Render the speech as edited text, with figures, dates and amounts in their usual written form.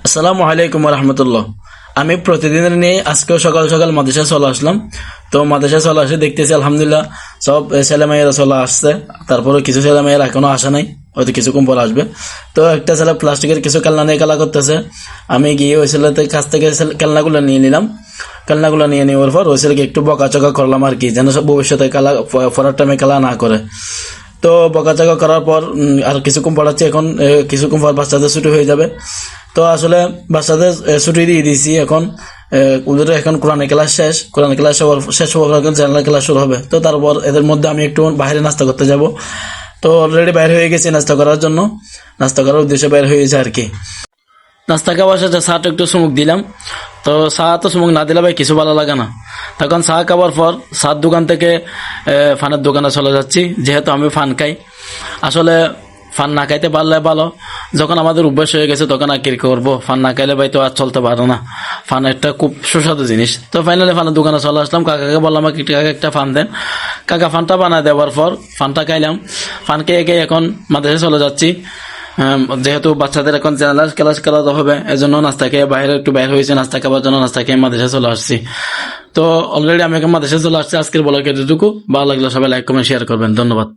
আসসালামু আলাইকুম রহমতুল্লাহ। আমি প্রতিদিনের নিয়ে আজকেও সকাল সকাল মাদ্রাসায় চলে আসলাম। তো মাদ্রাসায় চলে আসে দেখতেছি আলহামদুলিল্লাহ সব ছেলেমেয়েরা চলে আসছে। তারপরে কিছু ছেলেমেয়েরা এখনো আসে নাই, হয়তো কিছুক্ষণ পর আসবে। তো একটা ছেলে প্লাস্টিকের কিছু খেলনা নিয়ে খেলা করতেছে। আমি গিয়ে ওই ছেলেদের কাছ থেকে খেলনাগুলো নিয়ে নিলাম। খেলনাগুলো নিয়ে নেওয়ার পর ওই ছেলেকে একটু বকাচকা করলাম আর কি, যেন সব ভবিষ্যতে খেলা পড়ার টাইমে খেলা না করে। তো বকাঝকা করার পর আর কিছুক্ষণ পড়াচ্ছি। এখন কিছুক্ষণ পর বাচ্চাদের ছুটি হয়ে যাবে। তো আসলে বাচ্চাদের ছুটি দিয়ে দিয়েছি। এখন ওদের এখন কোরআনের ক্লাস শেষ। কোরআনের ক্লাস শেষ হওয়ার পর জেনারেল ক্লাস শুরু হবে। তো তারপর এদের মধ্যে আমি একটু বাইরে নাস্তা করতে যাব। তো অলরেডি বাইরে হয়ে গেছি নাস্তা করার জন্য। নাস্তা করার উদ্দেশ্যে বাইরে হয়েছে আর কি। নাস্তা খাওয়ার সাথে চাটা একটু চুমুক দিলাম। তো চা তো চুমুক না দিলে ভাই কিছু ভালো লাগে না। তখন চা খাওয়ার পর চার দোকান থেকে ফানের দোকানে চলে যাচ্ছি, যেহেতু আমি ফান খাই। আসলে ফান না খাইতে পারলে ভালো, যখন আমাদের অভ্যাস হয়ে গেছে তখন আর কি করবো। ফান না খাইলে ভাই তো আর চলতে পারে না। ফান একটা খুব সুস্বাদু জিনিস। তো ফাইনালি ফানের দোকানে চলে আসলাম। কাকাকে বললাম কাকা একটা ফান দেন। কাকা ফানটা বানায় দেওয়ার পর ফানটা খাইলাম। ফান খেয়ে এখন মাদ্রাসায় চলে যাচ্ছি। যেহেতু বাচ্চাদের এখন জেনারেল ক্লাস করাতে হবে, এজন্য নাস্তা খেয়ে বাইরে একটু বাইরে হয়েছে নাস্তা খাবার জন্য। নাস্তা খেয়ে মাদ্রাসায় চলে আসছি। তো অলরেডি আমি এখন মাদ্রাসায় চলে আসছি। আজকের ব্লগে এতটুকু। ভালো লাগলে সবাই লাইক কমেন্ট শেয়ার করবেন। ধন্যবাদ।